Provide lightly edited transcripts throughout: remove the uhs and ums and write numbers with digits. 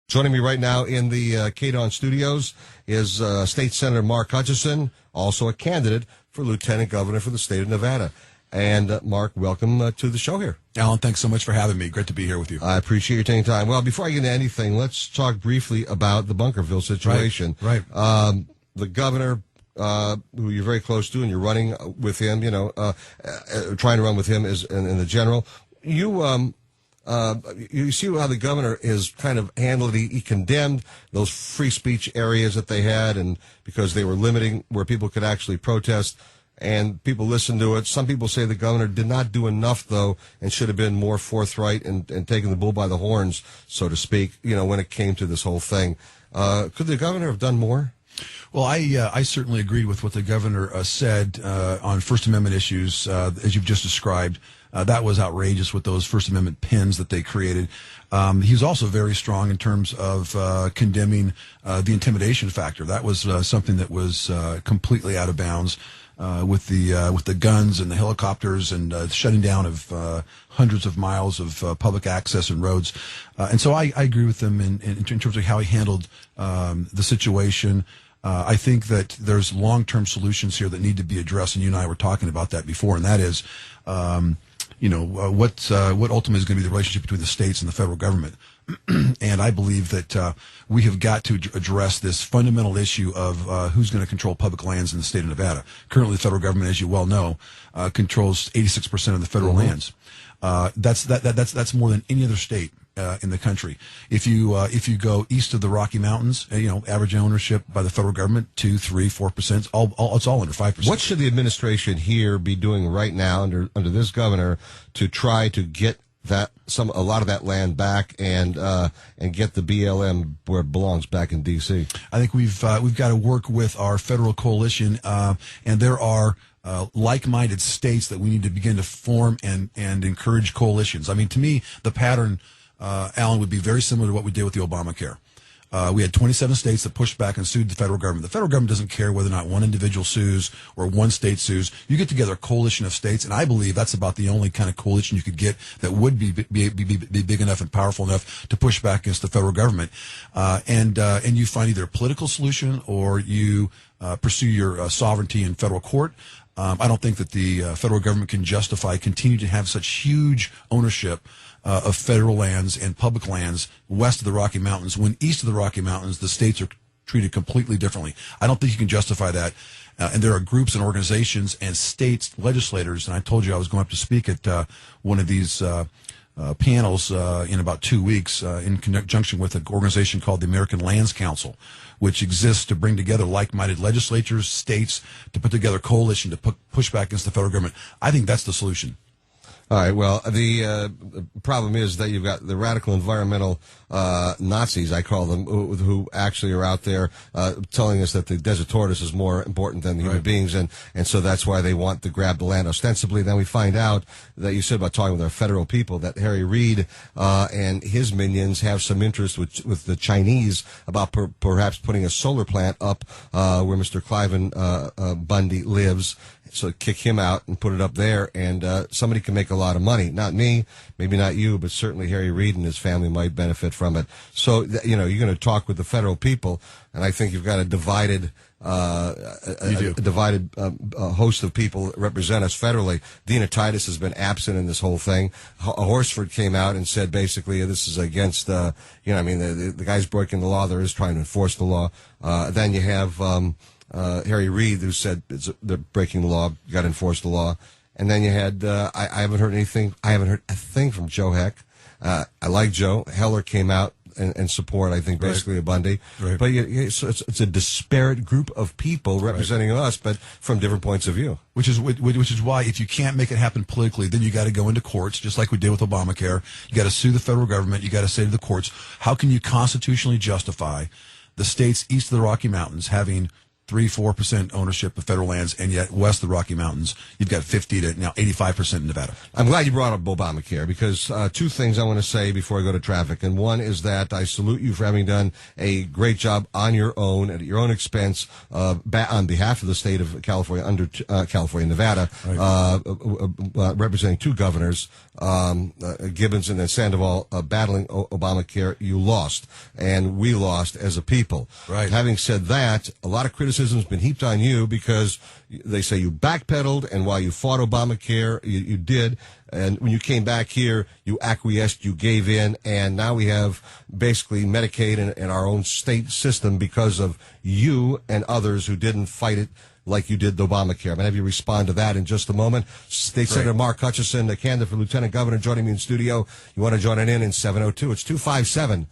Joining me right now in the KDON studios is State Senator Mark Hutchison, also a candidate for Lieutenant Governor for the state of Nevada. And Mark, welcome to the show here. Alan, thanks so much for having me. Great to be here with you. I appreciate you taking time. Well, before I get into anything, let's talk briefly about the Bunkerville situation. Right. The governor, who you're very close to, and you're running with him, trying to run with him in the general. You see how the governor is kind of handled. He condemned those free speech areas that they had, and because they were limiting where people could actually protest, and people listened to it. Some people say the governor did not do enough, though, and should have been more forthright and taken the bull by the horns, so to speak, when it came to this whole thing. Could the governor have done more? Well, I certainly agreed with what the governor said on First Amendment issues, as you've just described. That was outrageous with those First Amendment pins that they created. He was also very strong in terms of condemning the intimidation factor. That was something that was completely out of bounds with the guns and the helicopters and shutting down of hundreds of miles of public access and roads. And so I agree with him in terms of how he handled the situation. I think that there's long-term solutions here that need to be addressed, and you and I were talking about that before, and that is, what ultimately is going to be the relationship between the states and the federal government. And I believe that we have got to address this fundamental issue of who's going to control public lands in the state of Nevada. Currently, the federal government, as you well know, controls 86% of the federal lands. That's more than any other state in the country. If you go east of the Rocky Mountains, average ownership by the federal government 2%, 3%, 4%. It's all under 5%. What should the administration here be doing right now under this governor to try to get a lot of that land back and get the BLM where it belongs, back in D.C.? I think we've got to work with our federal coalition, and there are like-minded states that we need to begin to form and encourage coalitions. I mean, to me, the pattern, Alan, would be very similar to what we did with the Obamacare. We had 27 states that pushed back and sued the federal government. The federal government doesn't care whether or not one individual sues or one state sues. You get together a coalition of states, and I believe that's about the only kind of coalition you could get that would be big enough and powerful enough to push back against the federal government. And you find either a political solution or you pursue your sovereignty in federal court. I don't think that the federal government can justify continue to have such huge ownership of federal lands and public lands west of the Rocky Mountains, when east of the Rocky Mountains, the states are treated completely differently. I don't think you can justify that. And there are groups and organizations and states legislators, and I told you I was going up to speak at one of these panels in about 2 weeks in conjunction with an organization called the American Lands Council, which exists to bring together like-minded legislatures, states, to put together a coalition to push back against the federal government. I think that's the solution. All right. Well, the problem is that you've got the radical environmental Nazis, I call them, who actually are out there telling us that the desert tortoise is more important than the human beings, and so that's why they want to grab the land ostensibly. Then we find out that you said about talking with our federal people that Harry Reid and his minions have some interest with the Chinese about perhaps putting a solar plant up where Mr. Cliven Bundy lives. So kick him out and put it up there, and somebody can make a lot of money. Not me, maybe not you, but certainly Harry Reid and his family might benefit from it. So, you're going to talk with the federal people, and I think you've got a divided host of people that represent us federally. Dina Titus has been absent in this whole thing. Horsford came out and said basically this is against, the guy's breaking the law. There is trying to enforce the law. Then you have Harry Reid, who said they're breaking the law, got to enforce the law. And then you had, I haven't heard anything. I haven't heard a thing from Joe Heck. I like Joe. Heller came out and support, I think, basically a Bundy. Right. But so it's a disparate group of people representing us, but from different points of view. Which is why, if you can't make it happen politically, then you got to go into courts, just like we did with Obamacare. You got to sue the federal government. You got to say to the courts, how can you constitutionally justify the states east of the Rocky Mountains having 3-4% ownership of federal lands, and yet west of the Rocky Mountains, you've got 50 to now 85% in Nevada. I'm glad you brought up Obamacare, because two things I want to say before I go to traffic. And one is that I salute you for having done a great job on your own, at your own expense, on behalf of the state of California, under California, Nevada, right. Representing two governors, Gibbons and then Sandoval, battling Obamacare. You lost, and we lost as a people. Right. Having said that, a lot of criticism has been heaped on you because they say you backpedaled, and while you fought Obamacare, you did. And when you came back here, you acquiesced, you gave in, and now we have basically Medicaid in our own state system because of you and others who didn't fight it like you did the Obamacare. I'm going to have you respond to that in just a moment. State Senator Mark Hutchison, the candidate for Lieutenant Governor, joining me in studio. You want to join in 702. It's 257-5396,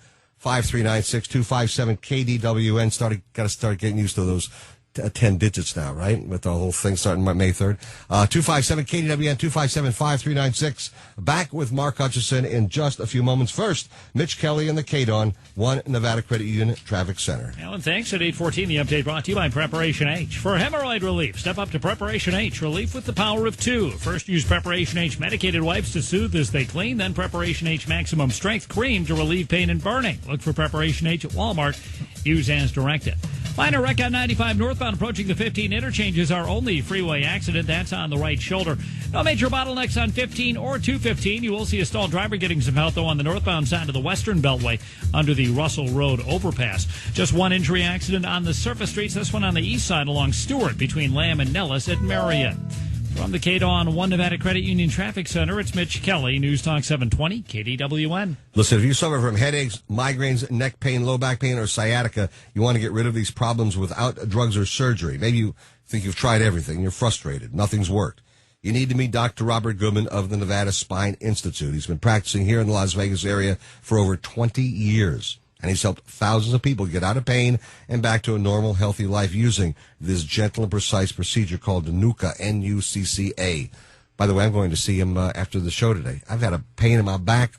257 KDWN. Got to start getting used to those 10 digits now, right? With the whole thing starting May 3rd. 257 KDWN, 257-5396. Back with Mark Hutchison in just a few moments. First, Mitch Kelly and the KDON, One Nevada Credit Union Traffic Center. Alan, thanks. At 8:14, the update brought to you by Preparation H. For hemorrhoid relief, step up to Preparation H. Relief with the power of two. First, use Preparation H medicated wipes to soothe as they clean. Then Preparation H Maximum Strength Cream to relieve pain and burning. Look for Preparation H at Walmart. Use as directed. Minor wreck on 95 northbound approaching the 15 interchanges. Our only freeway accident. That's on the right shoulder. No major bottlenecks on 15 or 215. You will see a stalled driver getting some help, though, on the northbound side of the Western Beltway under the Russell Road overpass. Just one injury accident on the surface streets. This one on the east side along Stewart between Lamb and Nellis at Marion. From the KDON One Nevada Credit Union Traffic Center, it's Mitch Kelly, News Talk 720, KDWN. Listen, if you suffer from headaches, migraines, neck pain, low back pain, or sciatica, you want to get rid of these problems without drugs or surgery. Maybe you think you've tried everything. You're frustrated. Nothing's worked. You need to meet Dr. Robert Goodman of the Nevada Spine Institute. He's been practicing here in the Las Vegas area for over 20 years. And he's helped thousands of people get out of pain and back to a normal, healthy life using this gentle and precise procedure called NUCCA, N-U-C-C-A. By the way, I'm going to see him after the show today. I've had a pain in my back,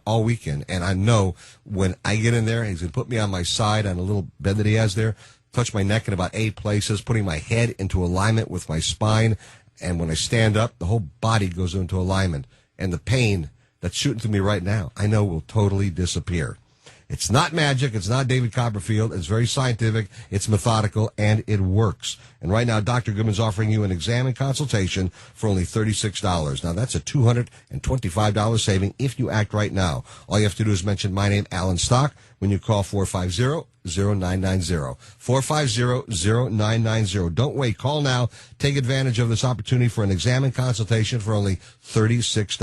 all weekend, and I know when I get in there, he's going to put me on my side on a little bed that he has there, touch my neck in about 8 places, putting my head into alignment with my spine, and when I stand up, the whole body goes into alignment, and the pain that's shooting through me right now, I know will totally disappear. It's not magic. It's not David Copperfield. It's very scientific. It's methodical, and it works. And right now, Dr. Goodman's offering you an exam and consultation for only $36. Now, that's a $225 saving if you act right now. All you have to do is mention my name, Alan Stock, when you call 450-0990. 450-0990. Don't wait. Call now. Take advantage of this opportunity for an exam and consultation for only $36.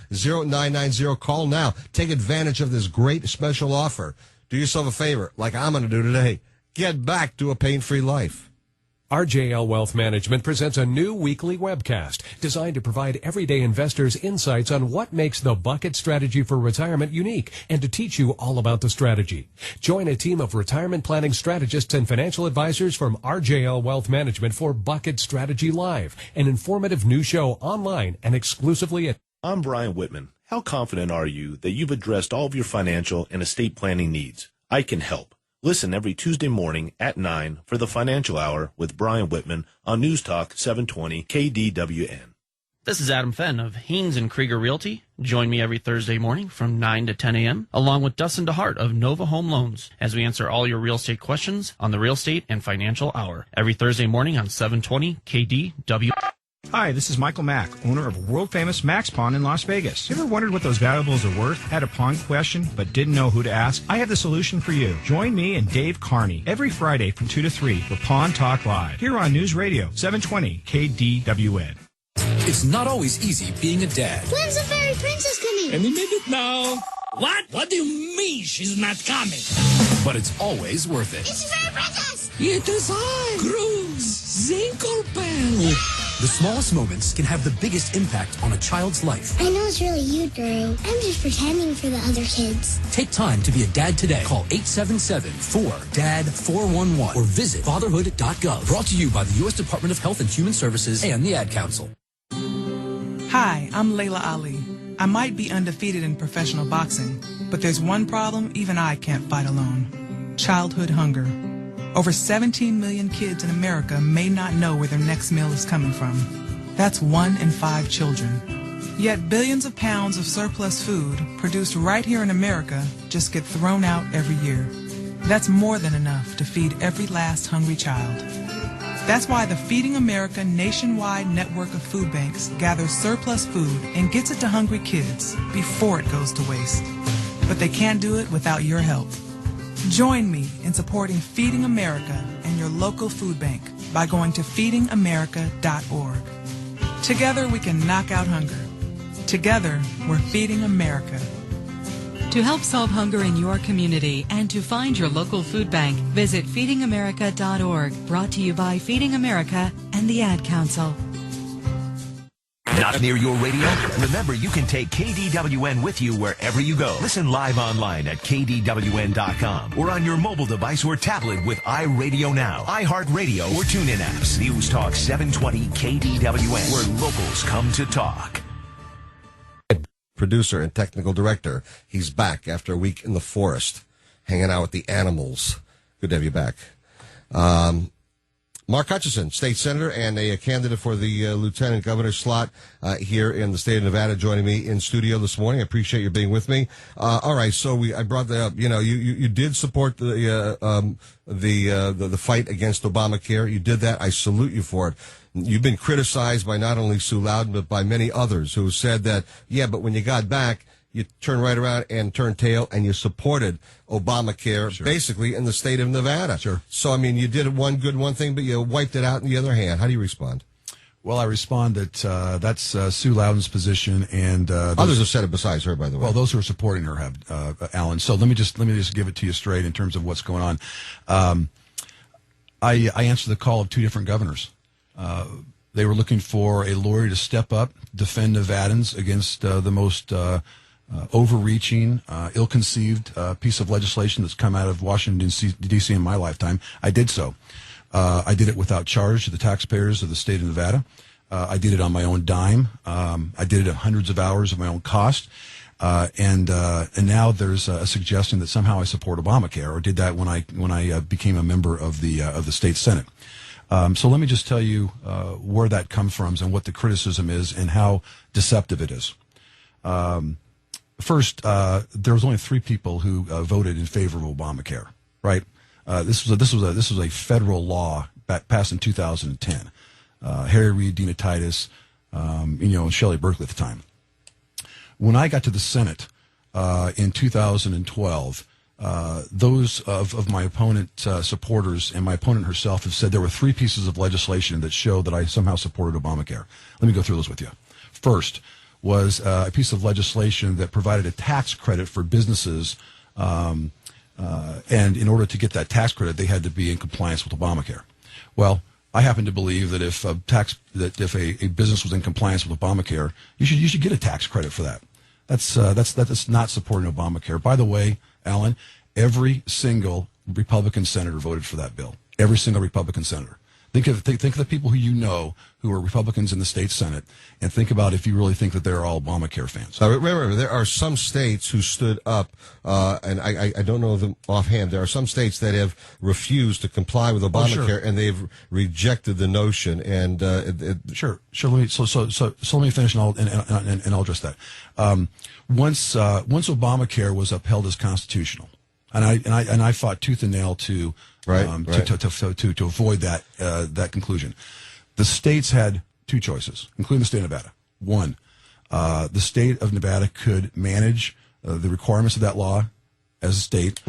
450-0990. Call now. Take advantage of this great special offer. Do yourself a favor, like I'm going to do today. Get back to a pain-free life. RJL Wealth Management presents a new weekly webcast designed to provide everyday investors insights on what makes the bucket strategy for retirement unique and to teach you all about the strategy. Join a team of retirement planning strategists and financial advisors from RJL Wealth Management for Bucket Strategy Live, an informative new show online and exclusively at... I'm Brian Whitman. How confident are you that you've addressed all of your financial and estate planning needs? I can help. Listen every Tuesday morning at 9 for the Financial Hour with Brian Whitman on News Talk 720 KDWN. This is Adam Fenn of Haynes & Krieger Realty. Join me every Thursday morning from 9 to 10 a.m. along with Dustin DeHart of Nova Home Loans as we answer all your real estate questions on the Real Estate and Financial Hour every Thursday morning on 720 KDWN. Hi, this is Michael Mack, owner of world-famous Mack's Pawn in Las Vegas. You ever wondered what those valuables are worth? Had a pawn question, but didn't know who to ask? I have the solution for you. Join me and Dave Carney every Friday from 2 to 3 for Pawn Talk Live, here on News Radio 720 KDWN. It's not always easy being a dad. When's the fairy princess coming? Any minute now. What? What do you mean she's not coming? But it's always worth it. It's the fairy princess! It is I, Cruz Zinklebell. The smallest moments can have the biggest impact on a child's life. I know it's really you, Drew. I'm just pretending for the other kids. Take time to be a dad today. Call 877-4DAD-411 or visit fatherhood.gov. Brought to you by the U.S. Department of Health and Human Services and the Ad Council. Hi, I'm Layla Ali. I might be undefeated in professional boxing, but there's one problem even I can't fight alone. Childhood hunger. Over 17 million kids in America may not know where their next meal is coming from. That's 1 in 5 children. Yet billions of pounds of surplus food produced right here in America just get thrown out every year. That's more than enough to feed every last hungry child. That's why the Feeding America nationwide network of food banks gathers surplus food and gets it to hungry kids before it goes to waste. But they can't do it without your help. Join me in supporting Feeding America and your local food bank by going to feedingamerica.org. Together we can knock out hunger. Together, we're feeding America. To help solve hunger in your community and to find your local food bank, visit feedingamerica.org. Brought to you by Feeding America and the Ad Council. Not near your radio? Remember, you can take KDWN with you wherever you go. Listen live online at KDWN.com or on your mobile device or tablet with iRadio Now, iHeartRadio, or TuneIn apps. News Talk 720 KDWN, where locals come to talk. Producer and technical director. He's back after a week in the forest, hanging out with the animals. Good to have you back. Mark Hutchison, state senator and a candidate for the lieutenant governor slot here in the state of Nevada, joining me in studio this morning. I appreciate you being with me. All right, so I brought that up. You know, you did support the fight against Obamacare. You did that. I salute you for it. You've been criticized by not only Sue Loudon, but by many others who said that, yeah, but when you got back, you turned right around and turned tail and you supported Obamacare, sure, basically in the state of Nevada. Sure. So, I mean, you did one thing, but you wiped it out in the other hand. How do you respond? Well, I respond that that's Sue Loudon's position, and others have said it besides her, by the way. Well, those who are supporting her have, Alan. So let me just give it to you straight in terms of what's going on. I answered the call of 2 different governors. They were looking for a lawyer to step up, defend Nevadans against the most overreaching, ill-conceived piece of legislation that's come out of Washington, D.C. in my lifetime. I did so. I did it without charge to the taxpayers of the state of Nevada. I did it on my own dime. I did it at hundreds of hours of my own cost. And now there's a suggestion that somehow I support Obamacare, or did that when I became a member of the state Senate. So let me just tell you where that comes from and what the criticism is and how deceptive it is. First, there was only 3 people who voted in favor of Obamacare. Right? This was a federal law passed in 2010. Harry Reid, Dina Titus, and Shelley Berkeley at the time. When I got to the Senate in 2012. Those of my opponent supporters and my opponent herself have said there were 3 pieces of legislation that showed that I somehow supported Obamacare. Let me go through those with you. First was a piece of legislation that provided a tax credit for businesses, and in order to get that tax credit, they had to be in compliance with Obamacare. Well, I happen to believe that if a business was in compliance with Obamacare, you should get a tax credit for that. That's not supporting Obamacare. By the way, Alan, every single Republican senator voted for that bill. Every single Republican senator. Think of the people who are Republicans in the state Senate, and think about if you really think that they're all Obamacare fans. So remember, there are some states who stood up, and I don't know them offhand. There are some states that have refused to comply with Obamacare, sure, and they've rejected the notion. And sure. Let me let me finish, and I'll address that. Once Obamacare was upheld as constitutional, and I fought tooth and nail to avoid that conclusion. The states had 2 choices, including the state of Nevada. One, the state of Nevada could manage the requirements of that law as a state,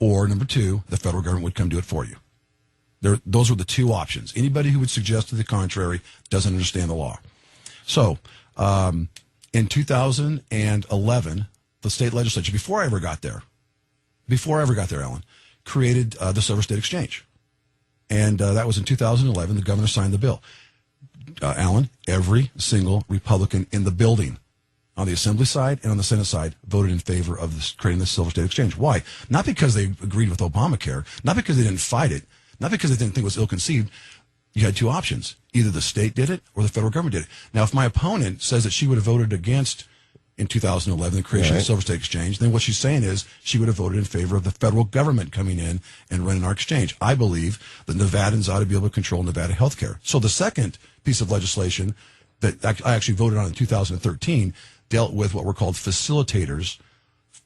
or number 2, the federal government would come do it for you. Those were the 2 options. Anybody who would suggest to the contrary doesn't understand the law. So, in 2011, the state legislature, before I ever got there, Alan, created the Silver State Exchange. And that was in 2011. The governor signed the bill. Alan, every single Republican in the building, on the Assembly side and on the Senate side, voted in favor of creating the Silver State Exchange. Why? Not because they agreed with Obamacare, not because they didn't fight it, not because they didn't think it was ill-conceived. You had 2 options. Either the state did it or the federal government did it. Now, if my opponent says that she would have voted against in 2011, the creation of the Silver State Exchange, then what she's saying is she would have voted in favor of the federal government coming in and running our exchange. I believe that Nevadans ought to be able to control Nevada healthcare. So the second piece of legislation that I actually voted on in 2013 dealt with what were called facilitators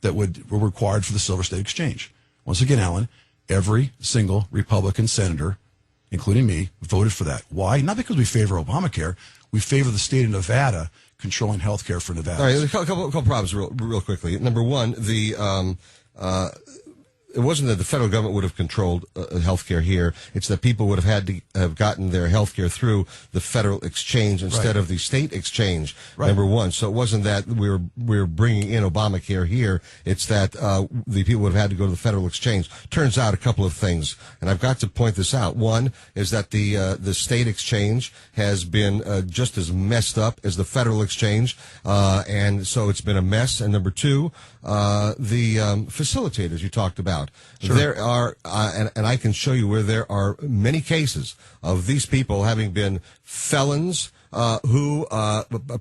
that were required for the Silver State Exchange. Once again, Alan, every single Republican senator, including me, voted for that. Why? Not because we favor Obamacare. We favor the state of Nevada controlling health care for Nevada. All right, a couple problems real quickly. Number one, it wasn't that the federal government would have controlled health care here. It's that people would have had to have gotten their health care through the federal exchange instead of the state exchange. Right. Number one. So it wasn't that we were bringing in Obamacare here. It's that the people would have had to go to the federal exchange. Turns out a couple of things, and I've got to point this out. One is that the state exchange has been just as messed up as the federal exchange, and so it's been a mess. And number two, the facilitators you talked about. Sure. There are, and I can show you where there are many cases of these people having been felons who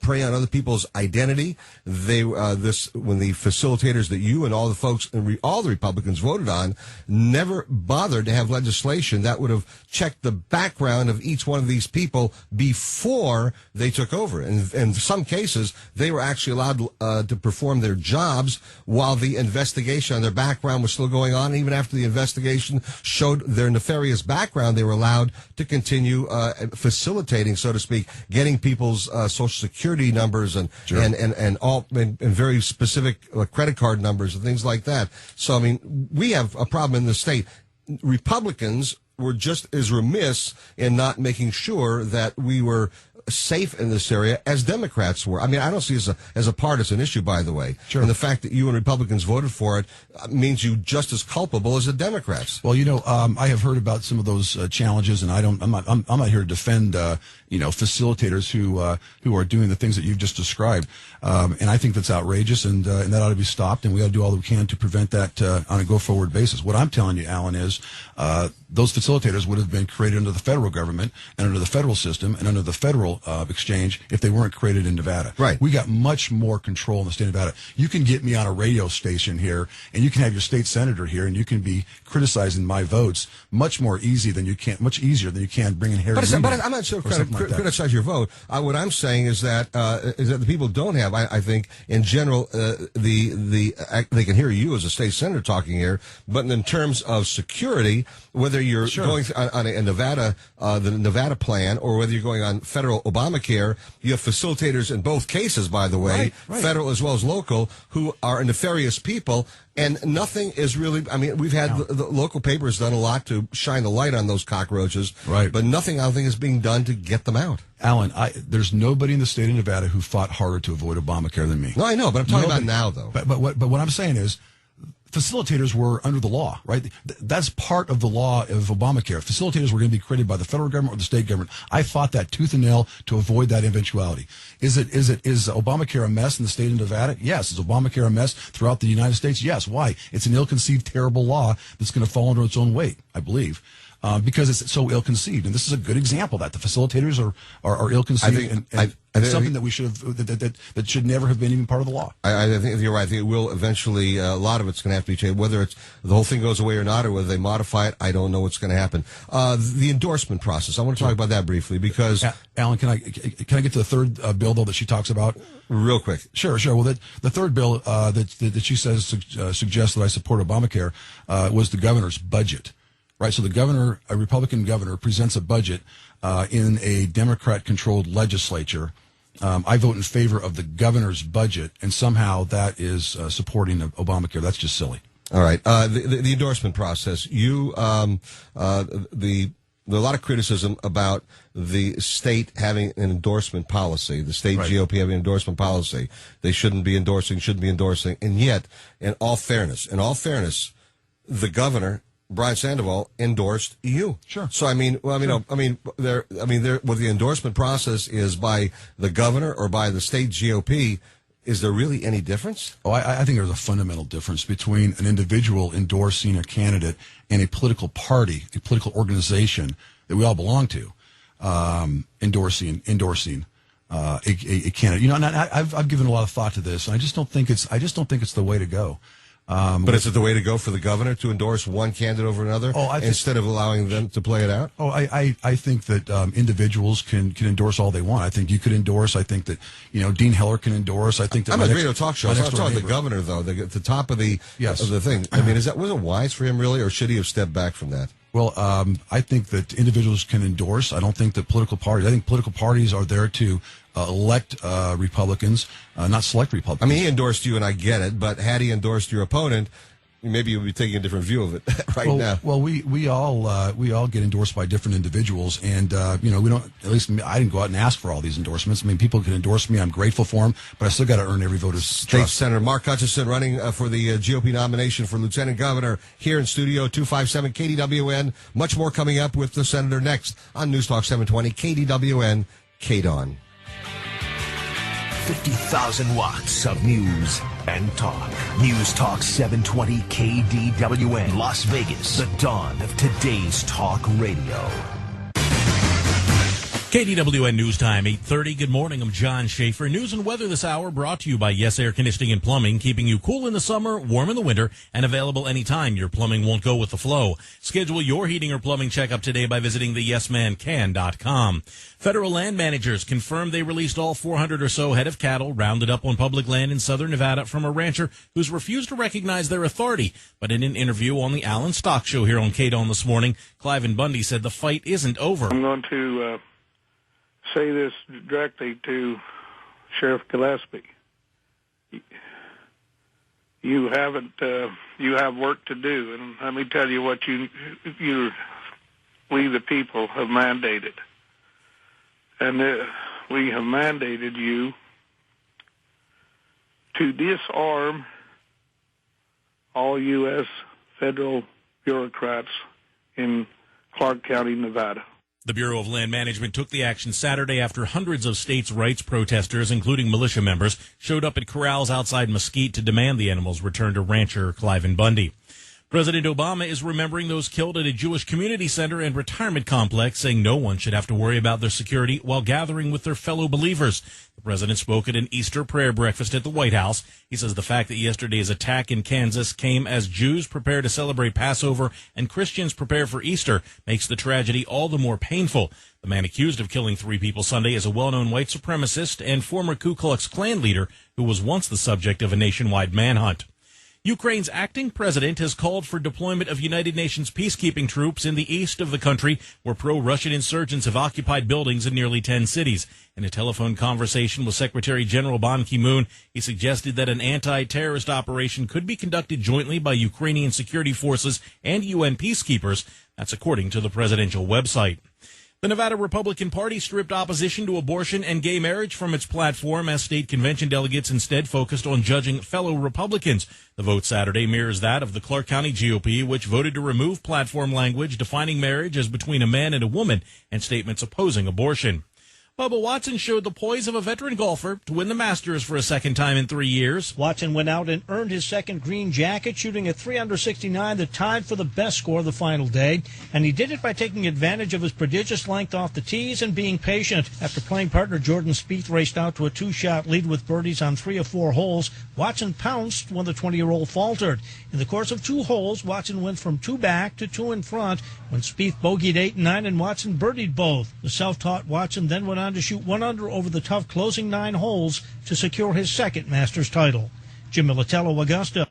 prey on other people's identity. When the facilitators that you and all the folks, all the Republicans voted on, never bothered to have legislation that would have checked the background of each one of these people before they took over. And in some cases, they were actually allowed to perform their jobs while the investigation on their background was still going on. And even after the investigation showed their nefarious background, they were allowed to continue facilitating, so to speak, getting people's social security numbers and very specific credit card numbers and things like that. So, I mean, we have a problem in the state. Republicans were just as remiss in not making sure that we were safe in this area as Democrats were. I mean, I don't see it as a partisan issue, by the way. Sure. And the fact that you and Republicans voted for it means you just as culpable as the Democrats. Well, I have heard about some of those challenges, and I'm not here to defend facilitators who are doing the things that you've just described. And I think that's outrageous, and that ought to be stopped, and we ought to do all that we can to prevent that on a go-forward basis. What I'm telling you, Alan, is those facilitators would have been created under the federal government and under the federal system and under the federal exchange if they weren't created in Nevada. Right. We got much more control in the state of Nevada. You can get me on a radio station here, and you can have your state senator here, and you can be criticizing my votes much easier than you can bringing Harry Reid. But I'm not sure criticize your vote. What I'm saying is that the people don't have. I think in general they can hear you as a state senator talking here, but in terms of security, whether you're going on a Nevada, the Nevada plan, or whether you're going on federal Obamacare, you have facilitators in both cases, by the way, federal as well as local, who are nefarious people. And nothing is really, I mean, we've had the local papers done a lot to shine the light on those cockroaches, but nothing, I don't think, is being done to get them out. Alan, there's nobody in the state of Nevada who fought harder to avoid Obamacare than me. No, I know, but I'm talking about now, though. But what I'm saying is, facilitators were under the law, right? That's part of the law of Obamacare. Facilitators were going to be created by the federal government or the state government. I fought that tooth and nail to avoid that eventuality. Is Obamacare a mess in the state of Nevada? Yes. Is Obamacare a mess throughout the United States? Yes. Why? It's an ill-conceived, terrible law that's going to fall under its own weight, I believe. Because it's so ill-conceived, and this is a good example of that the facilitators are ill-conceived, and something that we should have that should never have been even part of the law. I think you're right. I think it will eventually. A lot of it's going to have to be changed. Whether it's the whole thing goes away or not, or whether they modify it, I don't know what's going to happen. The endorsement process. I want to talk about that briefly because Alan, can I get to the third bill though that she talks about real quick? Sure. Well, the third bill that she says suggests that I support Obamacare was the governor's budget. Right, so a Republican governor, presents a budget in a Democrat-controlled legislature. I vote in favor of the governor's budget, and somehow that is supporting Obamacare. That's just silly. All right, the endorsement process. There's a lot of criticism about the state having an endorsement policy, the state GOP having an endorsement policy. They shouldn't be endorsing, and yet, in all fairness, the governor, Brian Sandoval, endorsed you. Sure. So what the endorsement process is by the governor or by the state GOP. Is there really any difference? Oh, I think there's a fundamental difference between an individual endorsing a candidate and a political party, a political organization that we all belong to, endorsing a candidate. And I've given a lot of thought to this, and I just don't think it's the way to go. But is it the way to go for the governor to endorse one candidate over another instead of allowing them to play it out? Oh, I think that individuals can endorse all they want. I think you could endorse. I think that Dean Heller can endorse. I think that I'm a radio talk show. I'm talking the governor though. The top of the thing. I mean, was it wise for him really, or should he have stepped back from that? Well, I think that individuals can endorse. I don't think that political parties. I think political parties are there to elect Republicans, not select Republicans. I mean, he endorsed you, and I get it. But had he endorsed your opponent, maybe you'll be taking a different view of it now. Well, we all get endorsed by different individuals, and we don't. At least I didn't go out and ask for all these endorsements. I mean, people can endorse me. I'm grateful for them, but I still got to earn every voter's State trust. Senator Mark Hutchison running for the GOP nomination for Lieutenant Governor here in studio 257 KDWN. Much more coming up with the senator next on News Talk 720 KDWN KDON. 50,000 watts of news and talk. News Talk 720 KDWN, Las Vegas, the dawn of today's talk radio. KDWN News Time, 8:30. Good morning. I'm John Schaefer. News and weather this hour brought to you by Yes Air Conditioning and Plumbing, keeping you cool in the summer, warm in the winter, and available anytime your plumbing won't go with the flow. Schedule your heating or plumbing checkup today by visiting the YesManCan.com. Federal land managers confirmed they released all 400 or so head of cattle rounded up on public land in southern Nevada from a rancher who's refused to recognize their authority. But in an interview on the Alan Stock Show here on KDON this morning, Cliven Bundy said the fight isn't over. I'm going to say this directly to Sheriff Gillespie. You have work to do, and let me tell you what we the people have mandated. And we have mandated you to disarm all U.S. federal bureaucrats in Clark County, Nevada. The Bureau of Land Management took the action Saturday after hundreds of states' rights protesters, including militia members, showed up at corrals outside Mesquite to demand the animals return to rancher Cliven Bundy. President Obama is remembering those killed at a Jewish community center and retirement complex, saying no one should have to worry about their security while gathering with their fellow believers. The president spoke at an Easter prayer breakfast at the White House. He says the fact that yesterday's attack in Kansas came as Jews prepare to celebrate Passover and Christians prepare for Easter makes the tragedy all the more painful. The man accused of killing 3 people Sunday is a well-known white supremacist and former Ku Klux Klan leader who was once the subject of a nationwide manhunt. Ukraine's acting president has called for deployment of United Nations peacekeeping troops in the east of the country, where pro-Russian insurgents have occupied buildings in nearly 10 cities. In a telephone conversation with Secretary General Ban Ki-moon, he suggested that an anti-terrorist operation could be conducted jointly by Ukrainian security forces and UN peacekeepers. That's according to the presidential website. The Nevada Republican Party stripped opposition to abortion and gay marriage from its platform as state convention delegates instead focused on judging fellow Republicans. The vote Saturday mirrors that of the Clark County GOP, which voted to remove platform language defining marriage as between a man and a woman and statements opposing abortion. Bubba Watson showed the poise of a veteran golfer to win the Masters for a second time in 3 years. Watson went out and earned his second green jacket, shooting a 3 under 69 that tied for the best score of the final day. And he did it by taking advantage of his prodigious length off the tees and being patient. After playing partner Jordan Spieth raced out to a 2-shot lead with birdies on 3 of 4 holes, Watson pounced when the 20-year-old faltered. In the course of 2 holes, Watson went from 2 back to 2 in front when Spieth bogeyed 8 and 9 and Watson birdied both. The self-taught Watson then went on to shoot 1 under over the tough closing 9 holes to secure his second Masters title. Jim Militello, Augusta.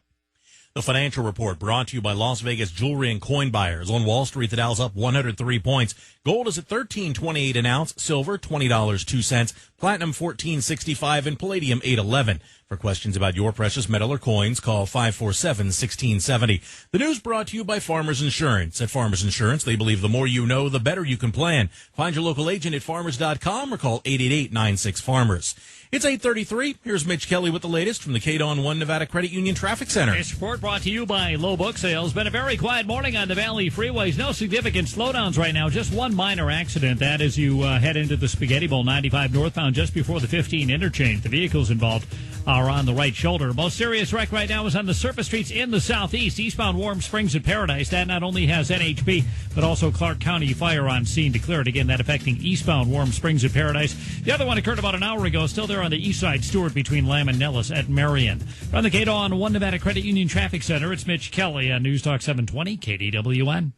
The Financial Report brought to you by Las Vegas Jewelry and Coin Buyers. On Wall Street, the Dow's up 103 points. Gold is at $13.28 an ounce. Silver, $20.02. Platinum, $14.65. And palladium, $8.11. For questions about your precious metal or coins, call 547-1670. The news brought to you by Farmers Insurance. At Farmers Insurance, they believe the more you know, the better you can plan. Find your local agent at farmers.com or call 888-96-FARMERS. It's 8:33. Here's Mitch Kelly with the latest from the KDON 1 Nevada Credit Union Traffic Center. This report brought to you by Low Book Sales. Been a very quiet morning on the Valley freeways. No significant slowdowns right now. Just one minor accident. That as you head into the Spaghetti Bowl 95 northbound just before the 15 interchange. The vehicles involved are on the right shoulder. Most serious wreck right now is on the surface streets in the southeast. Eastbound Warm Springs and Paradise. That not only has NHP, but also Clark County Fire on scene declared. Again, that affecting eastbound Warm Springs and Paradise. The other one occurred about an hour ago, still there on the east side, Stewart between Lamb and Nellis at Marion. From the Cato on One Nevada Credit Union Traffic Center, it's Mitch Kelly on News Talk 720 KDWN.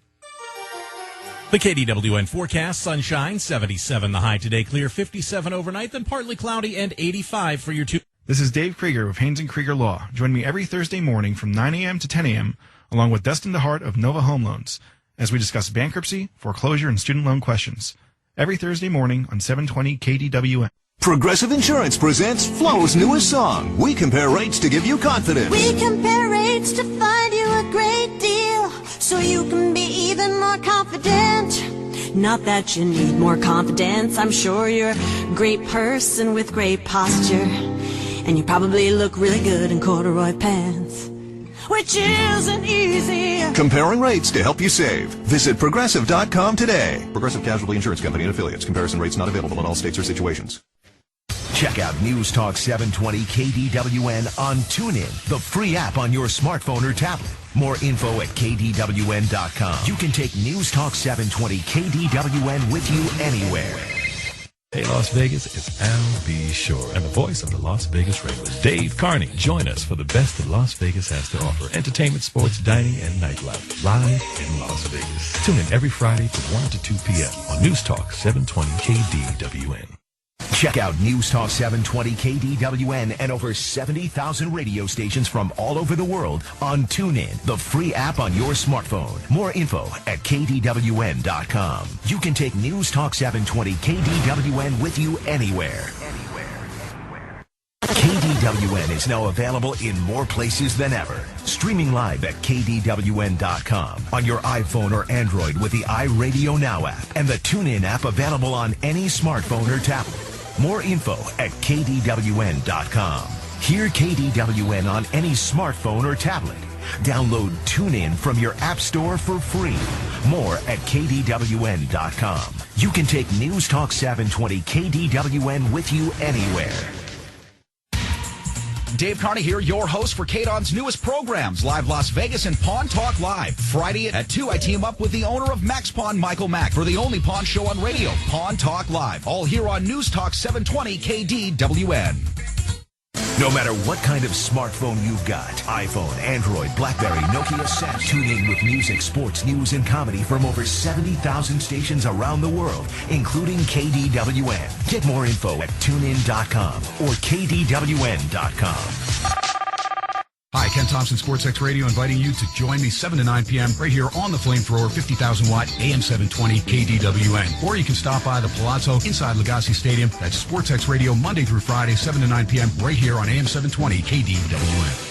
The KDWN forecast, sunshine, 77 the high today, clear 57 overnight, then partly cloudy and 85 for your two. This is Dave Krieger of Haynes & Krieger Law. Join me every Thursday morning from 9 a.m. to 10 a.m. along with Dustin DeHart of Nova Home Loans as we discuss bankruptcy, foreclosure, and student loan questions. Every Thursday morning on 720 KDWN. Progressive Insurance presents Flo's newest song. We compare rates to give you confidence. We compare rates to find you a great deal so you can be even more confident. Not that you need more confidence. I'm sure you're a great person with great posture. And you probably look really good in corduroy pants, which isn't easy. Comparing rates to help you save. Visit Progressive.com today. Progressive Casualty Insurance Company and Affiliates. Comparison rates not available in all states or situations. Check out News Talk 720 KDWN on TuneIn, the free app on your smartphone or tablet. More info at KDWN.com. You can take News Talk 720 KDWN with you anywhere. Hey, Las Vegas, it's Al B. Shore and the voice of the Las Vegas Raiders, Dave Carney. Join us for the best that Las Vegas has to offer. Entertainment, sports, dining, and nightlife. Live in Las Vegas. Tune in every Friday from 1 to 2 p.m. on News Talk 720 KDWN. Check out News Talk 720 KDWN and over 70,000 radio stations from all over the world on TuneIn, the free app on your smartphone. More info at KDWN.com. You can take News Talk 720 KDWN with you anywhere. KDWN is now available in more places than ever. Streaming live at KDWN.com on your iPhone or Android with the iRadio Now app and the TuneIn app available on any smartphone or tablet. More info at KDWN.com. Hear KDWN on any smartphone or tablet. Download TuneIn from your app store for free. More at KDWN.com. You can take News Talk 720 KDWN with you anywhere. Dave Carney here, your host for KDON's newest programs, Live Las Vegas and Pawn Talk Live. Friday at 2, I team up with the owner of Max Pawn, Michael Mack, for the only pawn show on radio, Pawn Talk Live. All here on News Talk 720 KDWN. No matter what kind of smartphone you've got, iPhone, Android, BlackBerry, Nokia, Samsung, tune in with music, sports, news, and comedy from over 70,000 stations around the world, including KDWN. Get more info at TuneIn.com or KDWN.com. Hi, Ken Thompson, SportsX Radio, inviting you to join me 7 to 9 p.m. right here on the Flamethrower, 50,000-watt AM 720 KDWN. Or you can stop by the Palazzo inside Legacy Stadium. That's SportsX Radio, Monday through Friday, 7 to 9 p.m. right here on AM 720 KDWN.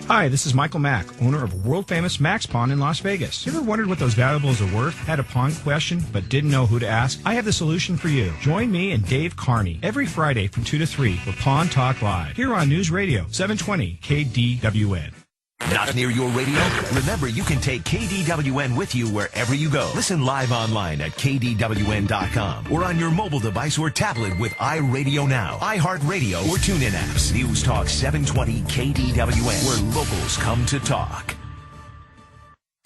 Hi, this is Michael Mack, owner of world-famous Max Pawn in Las Vegas. You ever wondered what those valuables are worth? Had a pawn question, but didn't know who to ask? I have the solution for you. Join me and Dave Carney every Friday from 2 to 3 for Pawn Talk Live, here on News Radio 720 KDWN. Not near your radio? Remember, you can take KDWN with you wherever you go. Listen live online at KDWN.com or on your mobile device or tablet with iRadio Now, iHeartRadio, or TuneIn apps. News Talk 720 KDWN, where locals come to talk.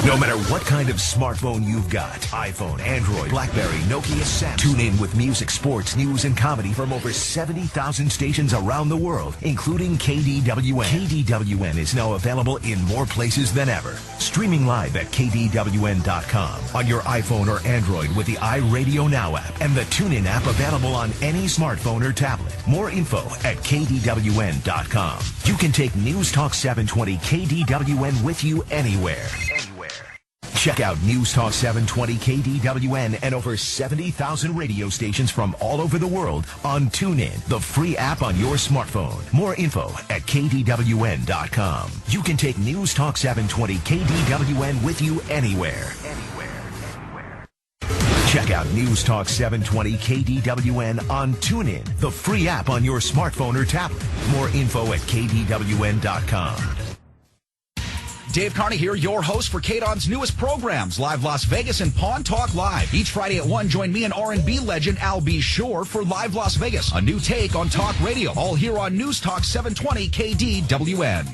No matter what kind of smartphone you've got, iPhone, Android, BlackBerry, Nokia, Samsung, tune in with music, sports, news, and comedy from over 70,000 stations around the world, including KDWN. KDWN is now available in more places than ever. Streaming live at KDWN.com on your iPhone or Android with the iRadio Now app and the TuneIn app available on any smartphone or tablet. More info at KDWN.com. You can take News Talk 720 KDWN with you anywhere. Check out News Talk 720 KDWN and over 70,000 radio stations from all over the world on TuneIn, the free app on your smartphone. More info at KDWN.com. You can take News Talk 720 KDWN with you anywhere. Check out News Talk 720 KDWN on TuneIn, the free app on your smartphone or tablet. More info at KDWN.com. Dave Carney here, your host for KDON's newest programs, Live Las Vegas and Pawn Talk Live. Each Friday at 1, join me and R&B legend Al B. Shore for Live Las Vegas, a new take on talk radio, all here on News Talk 720 KDWN.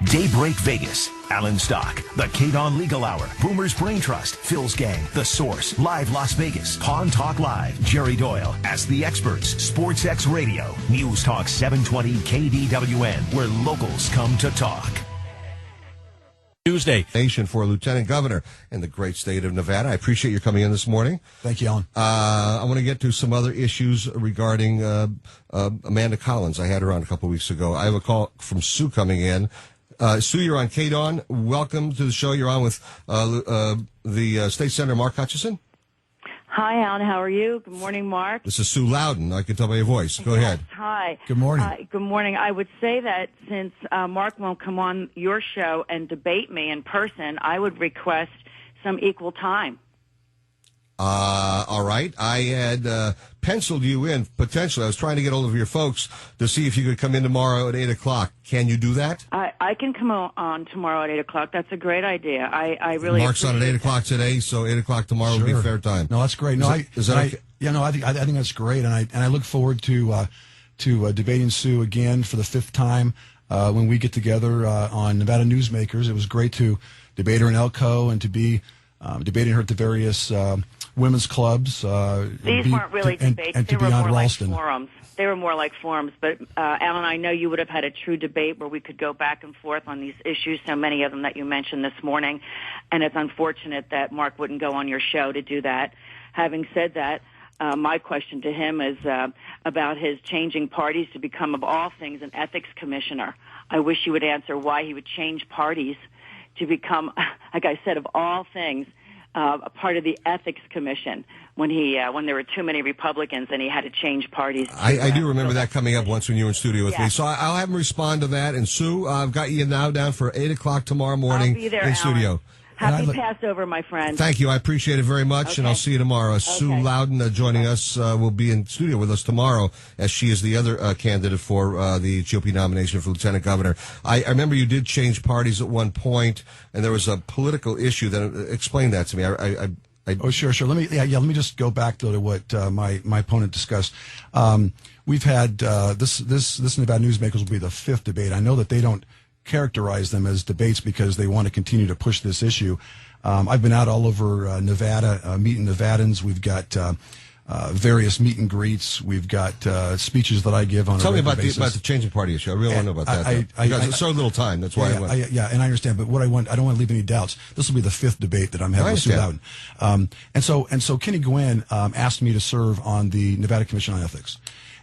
Daybreak Vegas, Alan Stock, the KDON Legal Hour, Boomer's Brain Trust, Phil's Gang, The Source, Live Las Vegas, Pawn Talk Live, Jerry Doyle, Ask the Experts, Sports X Radio, News Talk 720 KDWN, where locals come to talk. Tuesday. Nation for Lieutenant Governor in the great state of Nevada. I appreciate you coming in this morning. Thank you, Alan. I want to get to some other issues regarding Amanda Collins. I had her on a couple weeks ago. I have a call from Sue coming in. Sue, you're on KDON. Welcome to the show. You're on with the State Senator Mark Hutchison. Hi, Alan. How are you? Good morning, Mark. This is Sue Loudon. I can tell by your voice. Go ahead. Hi. Good morning. Good morning. I would say that since Mark won't come on your show and debate me in person, I would request some equal time. All right. I had penciled you in, potentially. I was trying to get hold of your folks to see if you could come in tomorrow at 8 o'clock. Can you do that? I can come on tomorrow at 8 o'clock. That's a great idea. I really Mark's on at 8 o'clock today, so 8 o'clock tomorrow would be a fair time. No, that's great. No, I think that's great, and I look forward to debating Sue again for the fifth time when we get together on Nevada Newsmakers. It was great to debate her in Elko and to be debating her at the various women's clubs. These weren't really debates. And they to be were on more Ralston. like forums. They were more like forums. But, Alan, I know you would have had a true debate where we could go back and forth on these issues, so many of them that you mentioned this morning. And it's unfortunate that Mark wouldn't go on your show to do that. Having said that, my question to him is about his changing parties to become, of all things, an ethics commissioner. I wish you would answer why he would change parties to become, like I said, of all things, a part of the Ethics Commission when there were too many Republicans and he had to change parties. I do remember that coming up once when you were in studio with me. So I'll have him respond to that. And Sue, I've got you now down for 8 o'clock tomorrow morning I'll be there, in studio. Alan. Happy Passover, my friend. Thank you. I appreciate it very much, and I'll see you tomorrow. Sue Loudon joining us will be in studio with us tomorrow, as she is the other candidate for the GOP nomination for Lieutenant Governor. I remember you did change parties at one point, and there was a political issue. Explain that to me. Oh, sure. Let me just go back to what my opponent discussed. We've had this Nevada Newsmakers will be the fifth debate. I know that they don't characterize them as debates because they want to continue to push this issue. I've been out all over Nevada, meeting Nevadans. We've got various meet and greets. We've got speeches that I give on a regular basis. Tell me about the changing party issue. I really want to know about that. Because it's so little time. That's why I went. And I understand. But what I don't want to leave any doubts. This will be the fifth debate that I'm having with Sue Loudon. And so Kenny Gwynn asked me to serve on the Nevada Commission on Ethics.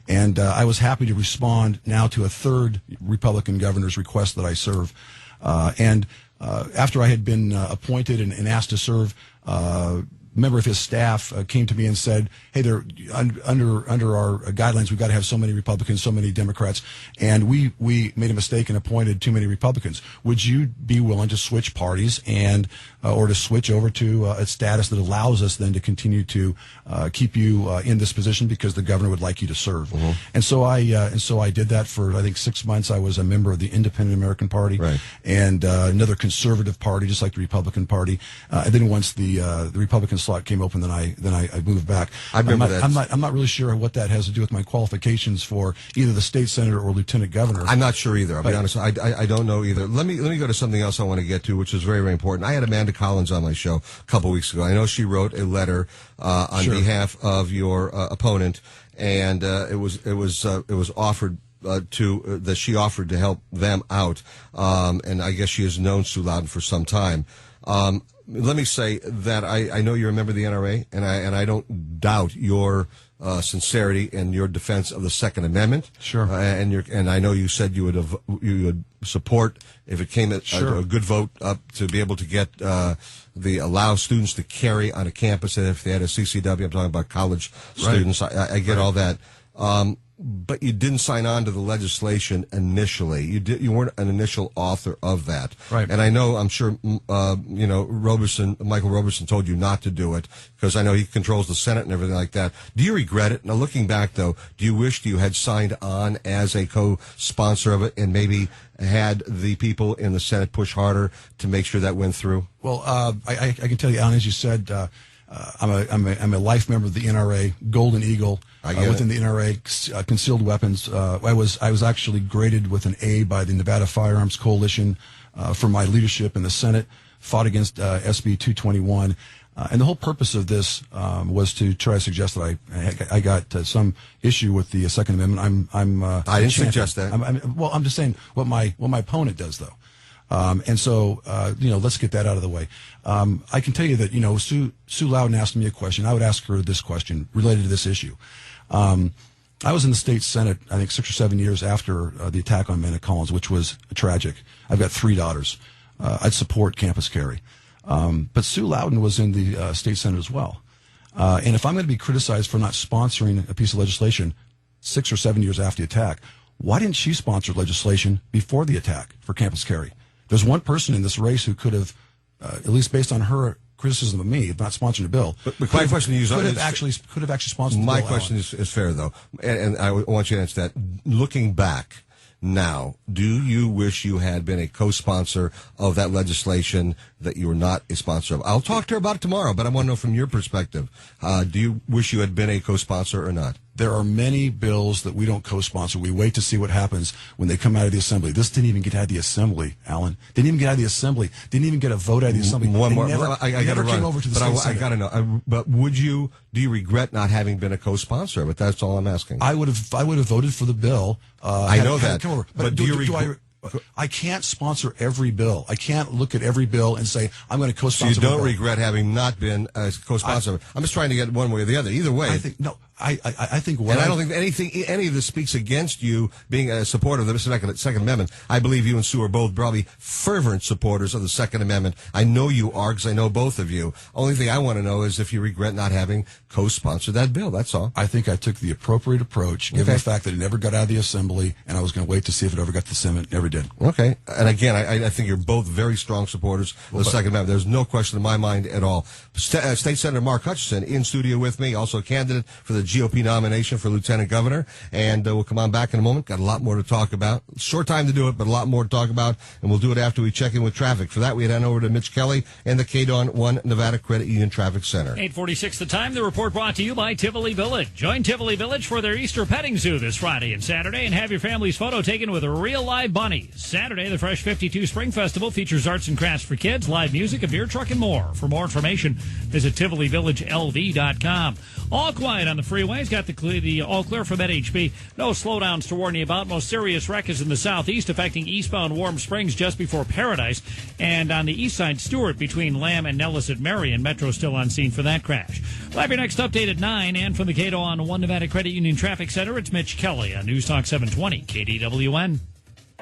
And I was happy to respond now to a third Republican governor's request that I serve. After I had been appointed and asked to serve, a member of his staff came to me and said, hey, under our guidelines, we've got to have so many Republicans, so many Democrats, and we made a mistake and appointed too many Republicans. Would you be willing to switch parties and or to switch over to a status that allows us then to continue to keep you in this position because the governor would like you to serve? Mm-hmm. And so I did that for I think 6 months. I was a member of the Independent American Party and another conservative party, just like the Republican Party. And then once the Republican slot came open, then I moved back. I remember that. I'm not really sure what that has to do with my qualifications for either the state senator or lieutenant governor. I'm not sure either. I'll be honest. I don't know either. Let me go to something else I want to get to, which is very, very important. I had Amanda Collins on my show a couple weeks ago. I know she wrote a letter on behalf of your opponent, and it was offered that she offered to help them out, and I guess she has known Sue Loudon for some time. Let me say that I know you're a member of the NRA, and I don't doubt your sincerity and your defense of the Second Amendment. Sure. And I know you said you would support if it came at a good vote up to be able to get allow students to carry on a campus if they had a CCW. I'm talking about college students. I get all that. but you didn't sign on to the legislation initially. You weren't an initial author of that. Right. And I'm sure, Michael Roberson told you not to do it because I know he controls the Senate and everything like that. Do you regret it? Now, looking back, though, do you wish you had signed on as a co-sponsor of it and maybe had the people in the Senate push harder to make sure that went through? Well, I can tell you, Alan, as you said, I'm a life member of the NRA, Golden Eagle, within the NRA, concealed weapons. I was actually graded with an A by the Nevada Firearms Coalition for my leadership in the Senate, fought against SB 221. And the whole purpose of this was to try to suggest that I got some issue with the Second Amendment. I didn't suggest that. I'm just saying what my opponent does, though. Let's get that out of the way. I can tell you that, Sue Loudon asked me a question. I would ask her this question related to this issue. I was in the state Senate, I think 6 or 7 years after the attack on Amanda Collins, which was tragic. I've got 3 daughters. I'd support campus carry. But Sue Loudon was in the state Senate as well. And if I'm going to be criticized for not sponsoring a piece of legislation 6 or 7 years after the attack, why didn't she sponsor legislation before the attack for campus carry? There's one person in this race who could have, at least based on her criticism of me, not sponsoring a bill. But my question to you could have actually sponsored the bill. My question is fair, though, and I want you to answer that. Looking back now, do you wish you had been a co-sponsor of that legislation that you were not a sponsor of? I'll talk to her about it tomorrow, but I want to know from your perspective, do you wish you had been a co-sponsor or not? There are many bills that we don't co-sponsor. We wait to see what happens when they come out of the assembly. This didn't even get out of the assembly, Alan. Didn't even get out of the assembly. Didn't even get a vote out of the assembly. I never came over to the state Senate. I got to know. But do you regret not having been a co-sponsor? But that's all I'm asking. I would have voted for the bill. I know that. Come over. But do you regret? I can't sponsor every bill. I can't look at every bill and say, I'm going to co-sponsor. So you don't regret having not been a co-sponsor. I'm just trying to get one way or the other. Either way. I think I don't think any of this speaks against you being a supporter of the Second Amendment. I believe you and Sue are both probably fervent supporters of the Second Amendment. I know you are because I know both of you. Only thing I want to know is if you regret not having co-sponsored that bill. That's all. I think I took the appropriate approach, given the fact that it never got out of the assembly, and I was going to wait to see if it ever got to the Senate. Never did. Okay. And again, I think you're both very strong supporters of the Second Amendment. There's no question in my mind at all. State Senator Mark Hutchison in studio with me, also a candidate for the GOP nomination for Lieutenant Governor. And we'll come on back in a moment. Got a lot more to talk about. Short time to do it, but a lot more to talk about. And we'll do it after we check in with traffic. For that, we head on over to Mitch Kelly and the KDON 1 Nevada Credit Union Traffic Center. 8:46 the time. The report brought to you by Tivoli Village. Join Tivoli Village for their Easter petting zoo this Friday and Saturday and have your family's photo taken with a real live bunny. Saturday, the Fresh 52 Spring Festival features arts and crafts for kids, live music, a beer truck, and more. For more information, visit TivoliVillageLV.com. All quiet on the freeways. Got the all clear from NHB. No slowdowns to warn you about. Most serious wreck is in the southeast, affecting eastbound Warm Springs just before Paradise. And on the east side, Stewart between Lamb and Nellis at Marion. Metro still on scene for that crash. We'll have your next update at 9. And from the KDON 1 Nevada Credit Union Traffic Center, it's Mitch Kelly on News Talk 720 KDWN.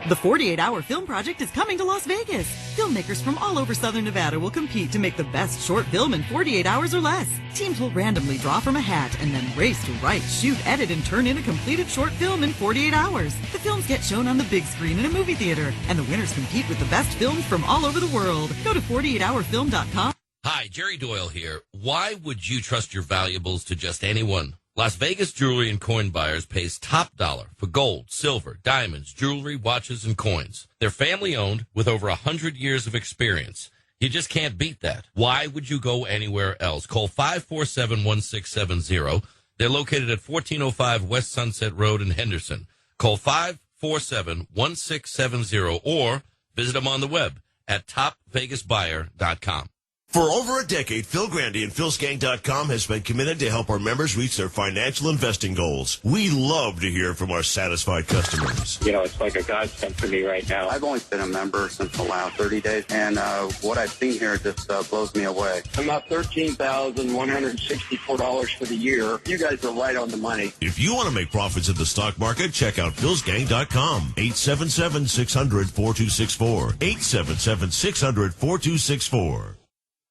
The 48-Hour Film Project is coming to Las Vegas. Filmmakers from all over Southern Nevada will compete to make the best short film in 48 hours or less. Teams will randomly draw from a hat and then race to write, shoot, edit, and turn in a completed short film in 48 hours. The films get shown on the big screen in a movie theater, and the winners compete with the best films from all over the world. Go to 48hourfilm.com. Hi, Jerry Doyle here. Why would you trust your valuables to just anyone? Las Vegas Jewelry and Coin Buyers pays top dollar for gold, silver, diamonds, jewelry, watches, and coins. They're family-owned with over 100 years of experience. You just can't beat that. Why would you go anywhere else? Call 547-1670. They're located at 1405 West Sunset Road in Henderson. Call 547-1670 or visit them on the web at topvegasbuyer.com. For over a decade, Phil Grandy and PhilSkank.com has been committed to help our members reach their financial investing goals. We love to hear from our satisfied customers. You know, it's like a godsend for me right now. I've only been a member since the last 30 days, and what I've seen here just blows me away. I'm about $13,164 for the year. You guys are right on the money. If you want to make profits in the stock market, check out PhilSkank.com. 877-600-4264. 877-600-4264.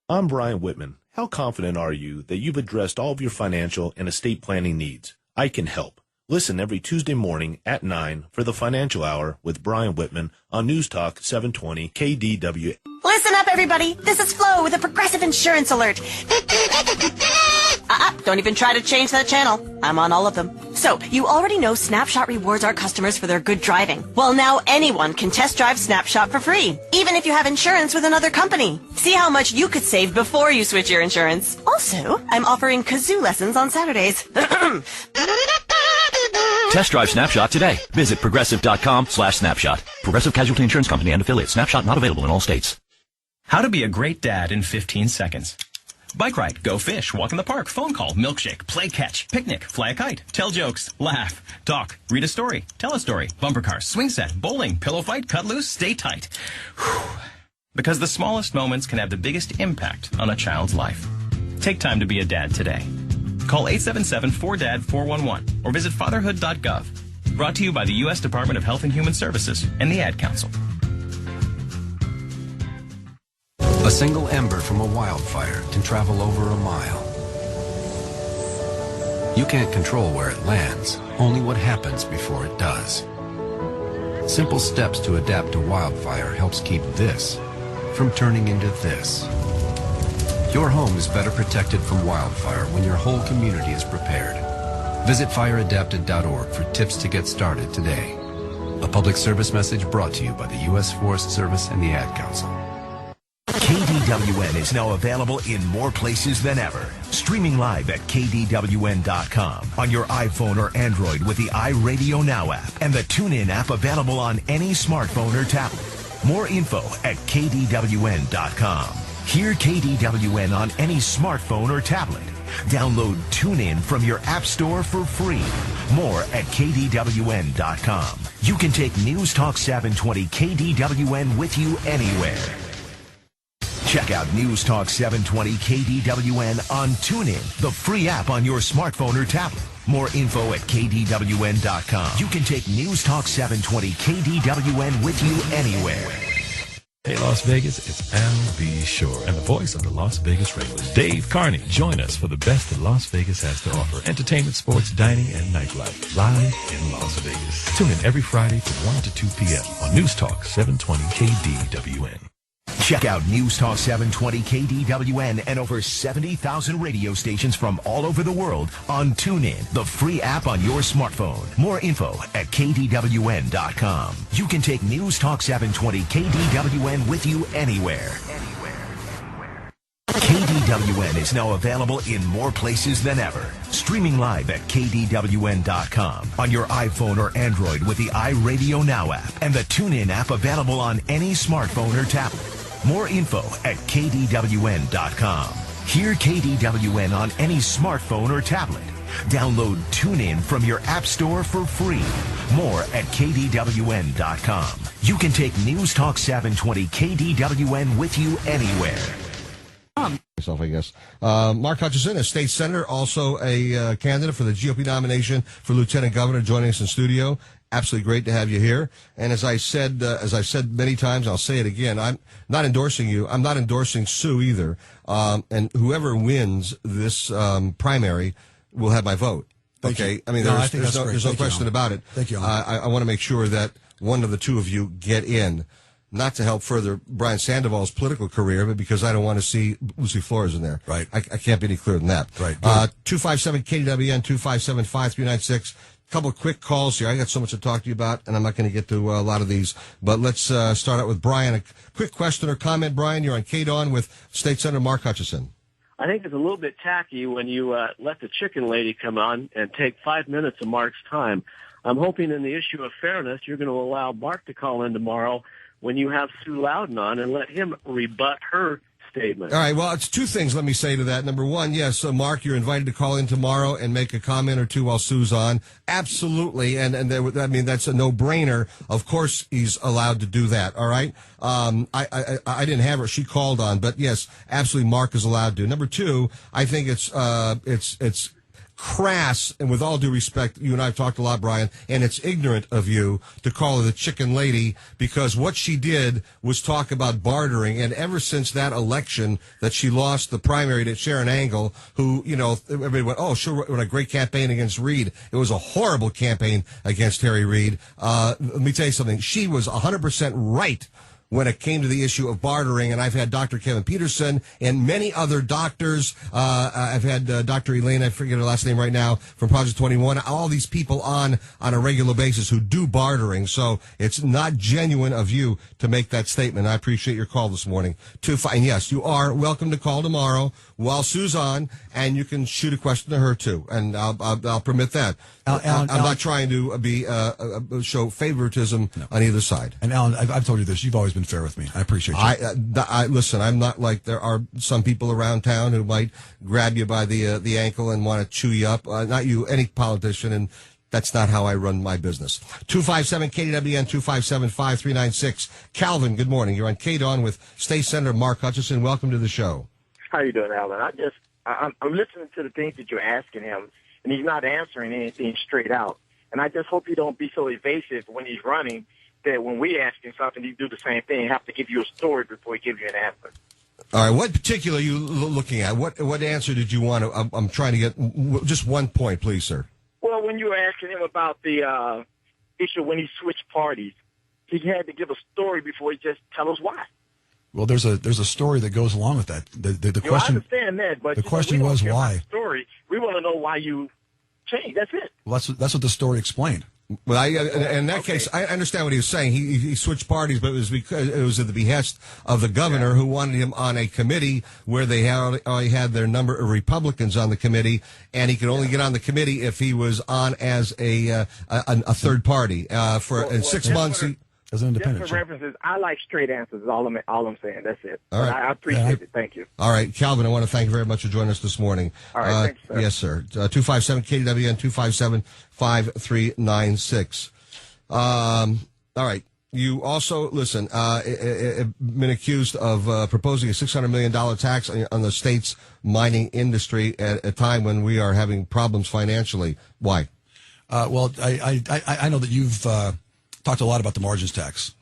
I'm Brian Whitman. How confident are you that you've addressed all of your financial and estate planning needs? I can help. Listen every Tuesday morning at 9 for the Financial Hour with Brian Whitman on News Talk 720 KDW. Listen up, everybody. This is Flo with a Progressive Insurance Alert. Don't even try to change that channel. I'm on all of them. So, you already know Snapshot rewards our customers for their good driving. Well, now anyone can test drive Snapshot for free, even if you have insurance with another company. See how much you could save before you switch your insurance. Also, I'm offering kazoo lessons on Saturdays. Test drive Snapshot today. Visit progressive.com/snapshot. Progressive Casualty Insurance Company and affiliates. Snapshot not available in all states. How to be a great dad in 15 seconds. Bike ride, go fish, walk in the park, phone call, milkshake, play catch, picnic, fly a kite, tell jokes, laugh, talk, read a story, tell a story, bumper cars, swing set, bowling, pillow fight, cut loose, stay tight. Whew. Because the smallest moments can have the biggest impact on a child's life. Take time to be a dad today. Call 877-4DAD-411 or visit fatherhood.gov. Brought to you by the U.S. Department of Health and Human Services and the Ad Council. A single ember from a wildfire can travel over a mile. You can't control where it lands, only what happens before it does. Simple steps to adapt to wildfire helps keep this from turning into this. Your home is better protected from wildfire when your whole community is prepared. Visit fireadapted.org for tips to get started today. A public service message brought to you by the U.S. Forest Service and the Ad Council. KDWN is now available in more places than ever. Streaming live at KDWN.com, on your iPhone or Android with the iRadio Now app, and the TuneIn app available on any smartphone or tablet. More info at KDWN.com. Hear KDWN on any smartphone or tablet. Download TuneIn from your app store for free. More at KDWN.com. You can take News Talk 720 KDWN with you anywhere. Check out News Talk 720 KDWN on TuneIn, the free app on your smartphone or tablet. More info at KDWN.com. You can take News Talk 720 KDWN with you anywhere. Hey, Las Vegas, it's Al B. Shore and the voice of the Las Vegas Raiders, Dave Carney. Join us for the best that Las Vegas has to offer. Entertainment, sports, dining, and nightlife. Live in Las Vegas. Tune in every Friday from 1 to 2 p.m. on News Talk 720 KDWN. Check out News Talk 720 KDWN and over 70,000 radio stations from all over the world on TuneIn, the free app on your smartphone. More info at KDWN.com. You can take News Talk 720 KDWN with you anywhere. KDWN is now available in more places than ever. Streaming live at KDWN.com, on your iPhone or Android with the iRadio Now app, and the TuneIn app available on any smartphone or tablet. More info at KDWN.com. Hear KDWN on any smartphone or tablet. Download TuneIn from your app store for free. More at KDWN.com. You can take News Talk 720 KDWN with you anywhere. Myself, I guess. Mark Hutchison, a state senator, also a candidate for the GOP nomination for lieutenant governor, joining us in studio. Absolutely great to have you here. And as I've said many times, I'll say it again. I'm not endorsing you. I'm not endorsing Sue either. And whoever wins this primary will have my vote. Thank okay. you. I mean, there's no question about it. Thank you. I want to make sure that one of the two of you get in. Not to help further Brian Sandoval's political career, but because I don't want to see Lucy Flores in there. Right. I can't be any clearer than that. Right. 257-KDWN, 257-5396. Couple of quick calls here. I got so much to talk to you about, and I'm not going to get to a lot of these. But let's start out with Brian. A quick question or comment, Brian. You're on KDON with State Senator Mark Hutchison. I think it's a little bit tacky when you let the chicken lady come on and take 5 minutes of Mark's time. I'm hoping in the issue of fairness, you're going to allow Mark to call in tomorrow when you have Sue Loudon on and let him rebut her statement. All right, well, it's two things let me say to that. Number one, yes, Mark, you're invited to call in tomorrow and make a comment or two while Sue's on. Absolutely, and that's a no-brainer. Of course he's allowed to do that, all right? I didn't have her. She called on, but yes, absolutely Mark is allowed to. Number two, I think it's crass, and with all due respect, you and I have talked a lot, Brian, and it's ignorant of you to call her the chicken lady, because what she did was talk about bartering, and ever since that election that she lost the primary to Sharon Angle, who, everybody went, oh, sure, what a great campaign against Reed. It was a horrible campaign against Harry Reid. Let me tell you something. She was 100% right when it came to the issue of bartering, and I've had Dr. Kevin Peterson and many other doctors. I've had Dr. Elaine, I forget her last name right now, from Project 21, all these people on a regular basis who do bartering. So it's not genuine of you to make that statement. I appreciate your call this morning. And yes, you are welcome to call tomorrow while Sue's on, and you can shoot a question to her too, and I'll permit that. I'm not trying to show favoritism on either side. And Alan, I've told you this. You've always been fair with me. I appreciate you. Listen, I'm not like there are some people around town who might grab you by the ankle and want to chew you up. Not you, any politician, and that's not how I run my business. 257-KDWN, 257-5396. Calvin, good morning. You're on KDON with State Senator Mark Hutchison. Welcome to the show. How you doing, Alan? I'm listening to the things that you're asking him, and he's not answering anything straight out. And I just hope you don't be so evasive when he's running that when we ask him something, he do the same thing. He have to give you a story before he gives you an answer. All right, what particular are you looking at? What answer did you want to? I'm trying to get just one point, please, sir. Well, when you were asking him about the issue when he switched parties, he had to give a story before he just tell us why. Well, there's a story that goes along with that. The question. I understand that, but the question was why. Story. We want to know why you changed. That's it. Well, that's what the story explained. Well, in that case, I understand what he was saying. He switched parties, but it was because it was at the behest of the governor, who wanted him on a committee where they only had their number of Republicans on the committee, and he could only get on the committee if he was on as a third party in 6 months. As an independent. Just for references, I like straight answers. All I'm saying. That's it. All right. I appreciate it. Thank you. All right, Calvin, I want to thank you very much for joining us this morning. All right, thanks, sir. Yes, sir. 257-KDWN, 257-5396. All right. You also, listen, been accused of proposing a $600 million tax on the state's mining industry at a time when we are having problems financially. Why? Well, I know that you've talked a lot about the margins tax.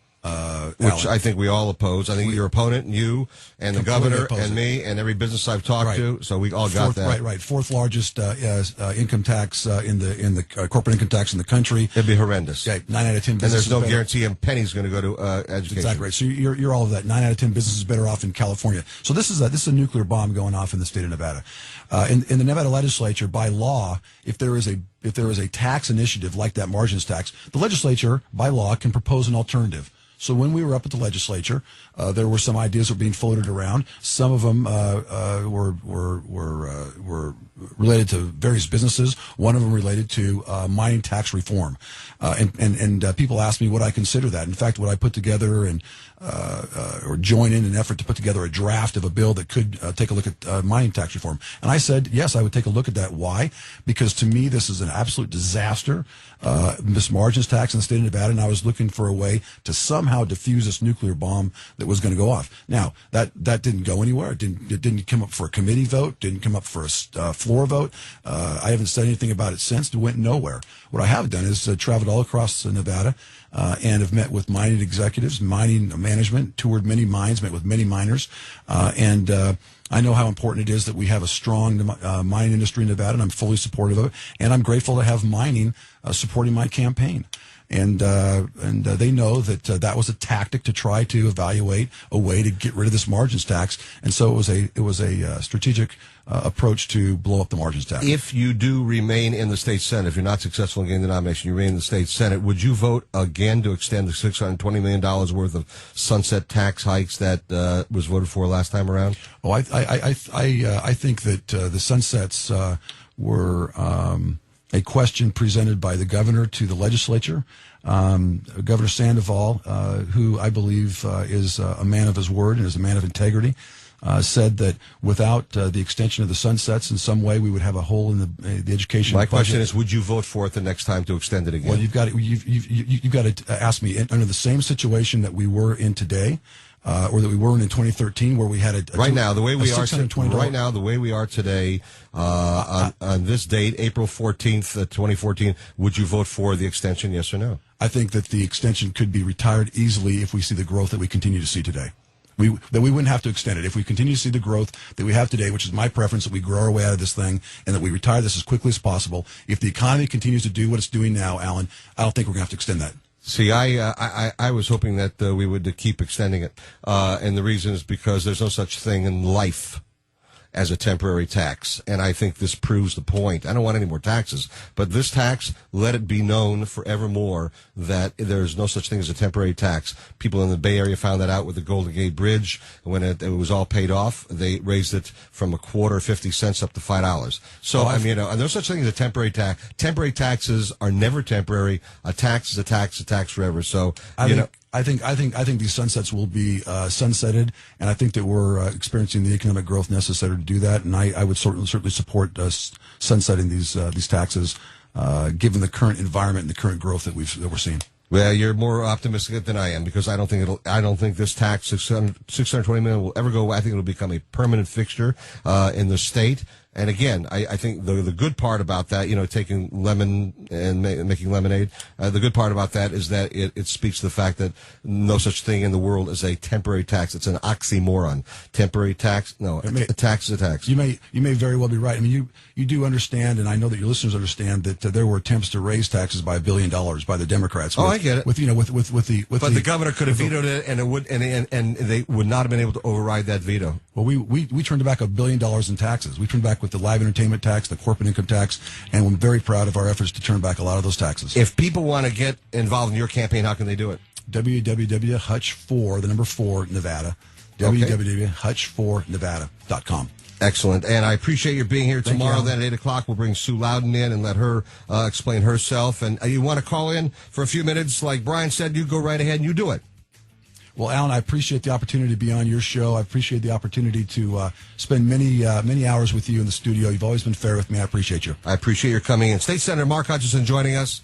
Which I think we all oppose. I think your opponent and you and the governor and me and every business I've talked to. So we all got that. Right. Fourth largest income tax in the corporate income tax in the country. It'd be horrendous. Okay, 9 out of 10 businesses. And there's no guarantee a penny's going to go to education. Exactly right. So you're all of that. 9 out of 10 businesses better off in California. So this is a nuclear bomb going off in the state of Nevada. In the Nevada legislature, by law, if there is a tax initiative like that margins tax, the legislature by law can propose an alternative. So when we were up at the legislature, there were some ideas that were being floated around. Some of them were related to various businesses. One of them related to mining tax reform, and people asked me would I consider that. In fact, would I put together or join in an effort to put together a draft of a bill that could take a look at mining tax reform? And I said yes, I would take a look at that. Why? Because to me this is an absolute disaster. This margins tax in the state of Nevada, and I was looking for a way to somehow defuse this nuclear bomb that was going to go off. Now, that didn't go anywhere. It didn't come up for a committee vote, didn't come up for a floor vote. I haven't said anything about it since. It went nowhere. What I have done is traveled all across Nevada and have met with mining executives, mining management, toured many mines, met with many miners, and I know how important it is that we have a strong mining industry in Nevada, and I'm fully supportive of it. And I'm grateful to have mining supporting my campaign. And they know that that was a tactic to try to evaluate a way to get rid of this margins tax. And so it was a strategic approach to blow up the margins tax. If you do remain in the state Senate, if you're not successful in getting the nomination, you remain in the state Senate, would you vote again to extend the $620 million worth of sunset tax hikes that was voted for last time around? Oh, I think that the sunsets were a question presented by the governor to the legislature. Governor Sandoval, who I believe is a man of his word and is a man of integrity, said that without the extension of the sunsets, in some way we would have a hole in the education. My question is, would you vote for it the next time to extend it again? Well, you've got to ask me under the same situation that we were in today. or that we weren't in 2013, where we had a right now the way we are $620 right now the way we are today on this date, April 14th, 2014. Would you vote for the extension? Yes or no? I think that the extension could be retired easily if we see the growth that we continue to see today. That we wouldn't have to extend it. If we continue to see the growth that we have today, which is my preference, that we grow our way out of this thing and that we retire this as quickly as possible. If the economy continues to do what it's doing now, Alan, I don't think we're going to have to extend that. See, I was hoping that we would keep extending it, and the reason is because there's no such thing in life as a temporary tax, and I think this proves the point. I don't want any more taxes, but this tax, let it be known forevermore that there's no such thing as a temporary tax. People in the Bay Area found that out with the Golden Gate Bridge. When it was all paid off, they raised it from $0.25, 50 cents up to $5. So, and there's no such thing as a temporary tax. Temporary taxes are never temporary. A tax is a tax forever. So, I think these sunsets will be sunsetted, and I think that we're experiencing the economic growth necessary to do that. And I would certainly support sunsetting these taxes, given the current environment and the current growth that we're seeing. Well, you're more optimistic than I am, because I don't think this tax $620 million will ever go away. I think it'll become a permanent fixture in the state. And again, I think the good part about that, taking lemon and making lemonade, the good part about that is that it speaks to the fact that no such thing in the world as a temporary tax. It's an oxymoron. Temporary tax, no, a tax is a tax. You may very well be right. I mean, you do understand, and I know that your listeners understand that there were attempts to raise taxes by $1 billion by the Democrats. I get it. But the governor could have vetoed it, and they would not have been able to override that veto. Well, we turned back $1 billion in taxes. We turned back with the live entertainment tax, the corporate income tax, and we're very proud of our efforts to turn back a lot of those taxes. If people want to get involved in your campaign, how can they do it? www.hutch4, the number 4, Nevada. Okay. www.hutch4nevada.com. Excellent. And I appreciate your being here. Tomorrow, then at 8 o'clock, we'll bring Sue Loudon in and let her explain herself. And you want to call in for a few minutes, like Brian said, you go right ahead and you do it. Well, Alan, I appreciate the opportunity to be on your show. I appreciate the opportunity to spend many hours with you in the studio. You've always been fair with me. I appreciate you. I appreciate your coming in. State Senator Mark Hutchison joining us.